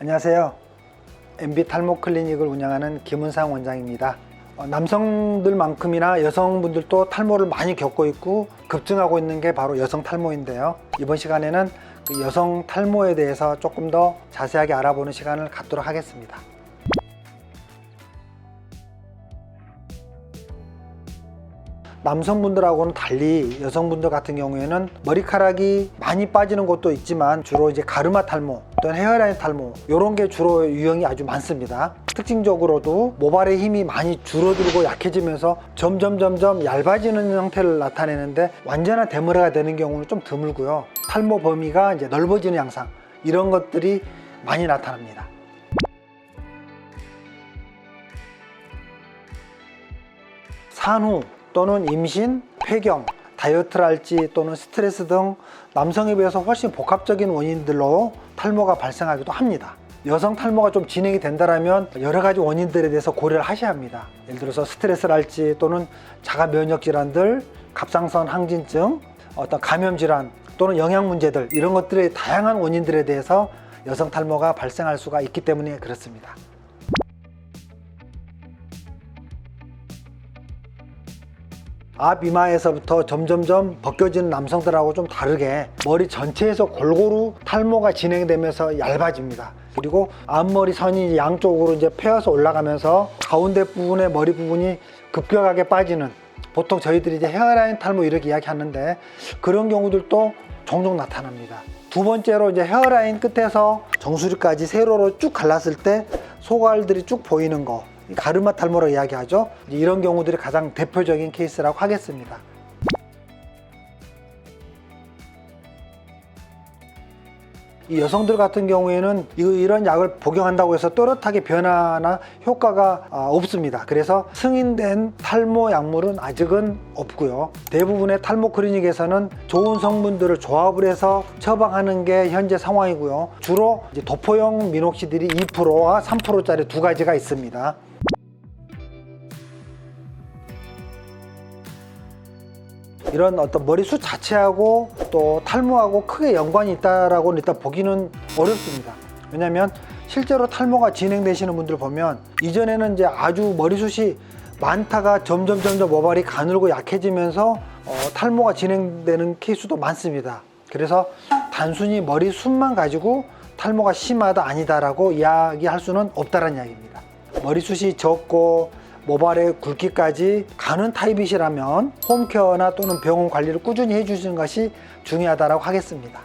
안녕하세요. MB 탈모 클리닉을 운영하는 김은상 원장입니다. 남성들만큼이나 여성분들도 탈모를 많이 겪고 있고 급증하고 있는 게 바로 여성 탈모인데요. 이번 시간에는 그 여성 탈모에 대해서 조금 더 자세하게 알아보는 시간을 갖도록 하겠습니다. 남성분들하고는 달리 여성분들 같은 경우에는 머리카락이 많이 빠지는 것도 있지만 주로 이제 가르마 탈모 또는 헤어라인 탈모 이런 게 주로 유형이 아주 많습니다. 특징적으로도 모발의 힘이 많이 줄어들고 약해지면서 점점 얇아지는 형태를 나타내는데 완전한 대머리가 되는 경우는 좀 드물고요. 탈모 범위가 이제 넓어지는 양상 이런 것들이 많이 나타납니다. 산후 또는 임신, 폐경, 다이어트랄지 또는 스트레스 등 남성에 비해서 훨씬 복합적인 원인들로 탈모가 발생하기도 합니다. 여성 탈모가 좀 진행이 된다면 여러 가지 원인들에 대해서 고려를 하셔야 합니다. 예를 들어서 스트레스랄지 또는 자가 면역 질환들, 갑상선 항진증, 어떤 감염 질환 또는 영양 문제들 이런 것들의 다양한 원인들에 대해서 여성 탈모가 발생할 수가 있기 때문에 그렇습니다. 앞 이마에서부터 점점 벗겨지는 남성들하고 좀 다르게 머리 전체에서 골고루 탈모가 진행되면서 얇아집니다. 그리고 앞머리 선이 양쪽으로 이제 펴서 올라가면서 가운데 부분의 머리 부분이 급격하게 빠지는, 보통 저희들이 이제 헤어라인 탈모 이렇게 이야기하는데 그런 경우들도 종종 나타납니다. 두 번째로 이제 헤어라인 끝에서 정수리까지 세로로 쭉 갈랐을 때 소갈들이 쭉 보이는 거, 가르마 탈모라고 이야기하죠. 이런 경우들이 가장 대표적인 케이스라고 하겠습니다. 이 여성들 같은 경우에는 이런 약을 복용한다고 해서 또렷하게 변화나 효과가 없습니다. 그래서 승인된 탈모 약물은 아직은 없고요. 대부분의 탈모 클리닉에서는 좋은 성분들을 조합을 해서 처방하는 게 현재 상황이고요. 주로 이제 도포용 미녹시딜이 2%와 3%짜리 두 가지가 있습니다. 이런 어떤 머리숱 자체하고 또 탈모하고 크게 연관이 있다라고는 일단 보기는 어렵습니다. 왜냐하면 실제로 탈모가 진행되시는 분들 보면 이전에는 이제 아주 머리숱이 많다가 점점 모발이 가늘고 약해지면서 탈모가 진행되는 케이스도 많습니다. 그래서 단순히 머리숱만 가지고 탈모가 심하다 아니다라고 이야기할 수는 없다는 이야기입니다. 머리숱이 적고 모발의 굵기까지 가는 타입이시라면 홈케어나 또는 병원 관리를 꾸준히 해주시는 것이 중요하다고 하겠습니다.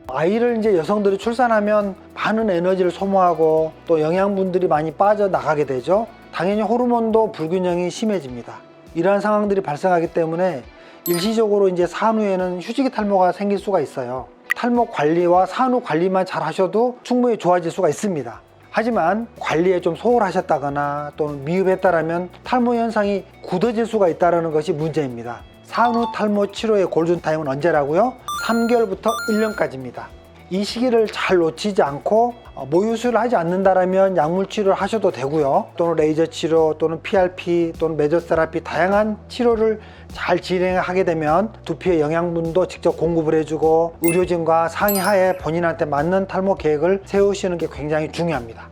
아이를 이제 여성들이 출산하면 많은 에너지를 소모하고 또 영양분들이 많이 빠져나가게 되죠. 당연히 호르몬도 불균형이 심해집니다. 이러한 상황들이 발생하기 때문에 일시적으로 이제 산후에는 휴지기 탈모가 생길 수가 있어요. 탈모 관리와 산후 관리만 잘 하셔도 충분히 좋아질 수가 있습니다. 하지만 관리에 좀 소홀하셨다거나 또는 미흡했다면 탈모 현상이 굳어질 수가 있다는 것이 문제입니다. 산후 탈모 치료의 골든타임은 언제라고요? 3개월부터 1년까지입니다. 이 시기를 잘 놓치지 않고 모유수를 하지 않는다면 약물 치료를 하셔도 되고요. 또는 레이저 치료 또는 PRP 또는 메조세라피 다양한 치료를 잘 진행하게 되면 두피의 영양분도 직접 공급을 해주고 의료진과 상의하에 본인한테 맞는 탈모 계획을 세우시는 게 굉장히 중요합니다.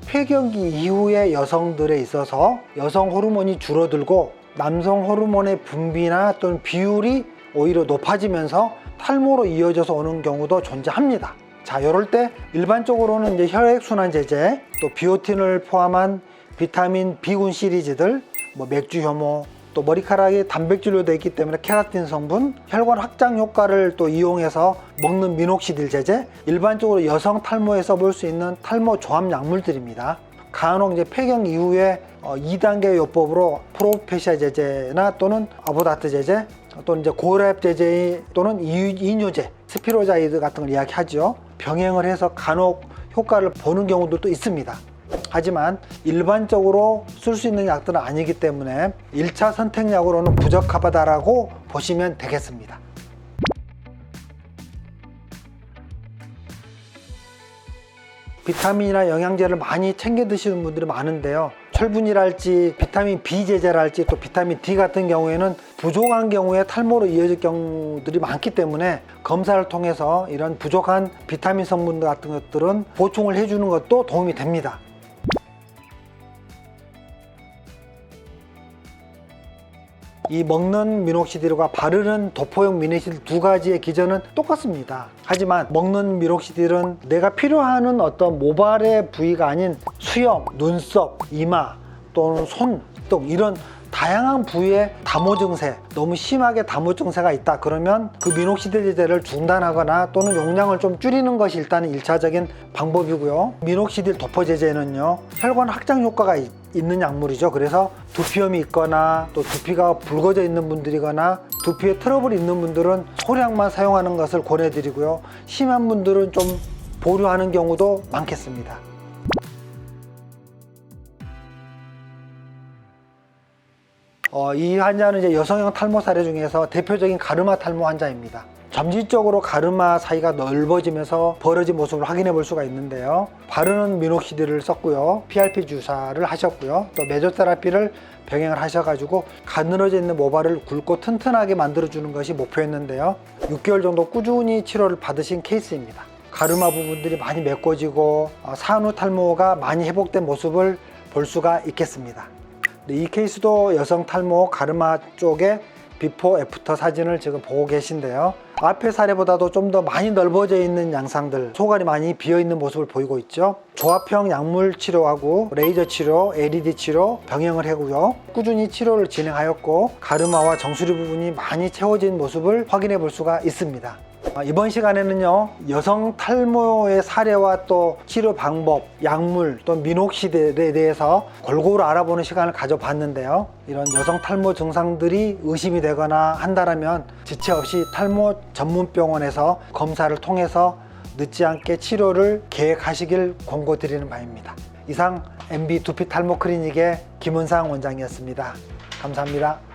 폐경기 이후의 여성들에 있어서 여성 호르몬이 줄어들고 남성 호르몬의 분비나 또는 비율이 오히려 높아지면서 탈모로 이어져서 오는 경우도 존재합니다. 자, 이럴 때 일반적으로는 이제 혈액순환제제, 또 비오틴을 포함한 비타민 B군 시리즈들, 맥주 효모, 또 머리카락이 단백질로 되어 있기 때문에 케라틴 성분, 혈관 확장 효과를 또 이용해서 먹는 미녹시딜 제제, 일반적으로 여성 탈모에 써볼 수 있는 탈모 조합 약물들입니다. 간혹 이제 폐경 이후에 2단계 요법으로 프로페시아 제제나 또는 아보다트 제제 또는 이제 고랩 제제 또는 이뇨제, 스피로자이드 같은 걸 이야기하죠. 병행을 해서 간혹 효과를 보는 경우도 있습니다. 하지만 일반적으로 쓸 수 있는 약들은 아니기 때문에 1차 선택약으로는 부적합하다라고 보시면 되겠습니다. 비타민이나 영양제를 많이 챙겨 드시는 분들이 많은데요. 철분이랄지 비타민 B 제제랄지 또 비타민 D 같은 경우에는 부족한 경우에 탈모로 이어질 경우들이 많기 때문에 검사를 통해서 이런 부족한 비타민 성분 같은 것들은 보충을 해주는 것도 도움이 됩니다. 이 먹는 미녹시딜과 바르는 도포용 미녹시딜 두 가지의 기전은 똑같습니다. 하지만 먹는 미녹시딜은 내가 필요한 어떤 모발의 부위가 아닌 수염, 눈썹, 이마 또는 손등 이런 다양한 부위의 다모 증세, 너무 심하게 다모 증세가 있다 그러면 그 미녹시딜 제제를 중단하거나 또는 용량을 좀 줄이는 것이 일단은 1차적인 방법이고요. 미녹시딜 도포 제제는요, 혈관 확장 효과가 있는 약물이죠. 그래서 두피염이 있거나 또 두피가 붉어져 있는 분들이거나 두피에 트러블이 있는 분들은 소량만 사용하는 것을 권해드리고요. 심한 분들은 좀 보류하는 경우도 많겠습니다. 이 환자는 이제 여성형 탈모 사례 중에서 대표적인 가르마 탈모 환자입니다. 점진적으로 가르마 사이가 넓어지면서 벌어진 모습을 확인해 볼 수가 있는데요. 바르는 미녹시딜을 썼고요. PRP 주사를 하셨고요. 또 메조테라피를 병행을 하셔가지고 가늘어져 있는 모발을 굵고 튼튼하게 만들어주는 것이 목표였는데요. 6개월 정도 꾸준히 치료를 받으신 케이스입니다. 가르마 부분들이 많이 메꿔지고 산후 탈모가 많이 회복된 모습을 볼 수가 있겠습니다. 이 케이스도 여성 탈모 가르마 쪽에 비포 애프터 사진을 지금 보고 계신데요. 앞의 사례보다도 좀 더 많이 넓어져 있는 양상들, 소갈이 많이 비어 있는 모습을 보이고 있죠. 조합형 약물 치료하고 레이저 치료, LED 치료 병행을 하고요. 꾸준히 치료를 진행하였고 가르마와 정수리 부분이 많이 채워진 모습을 확인해 볼 수가 있습니다. 이번 시간에는요, 여성 탈모의 사례와 또 치료 방법, 약물, 또 미녹시딜에 대해서 골고루 알아보는 시간을 가져봤는데요. 이런 여성 탈모 증상들이 의심이 되거나 한다면 지체 없이 탈모 전문병원에서 검사를 통해서 늦지 않게 치료를 계획하시길 권고드리는 바입니다. 이상 MB 두피 탈모 클리닉의 김은상 원장이었습니다. 감사합니다.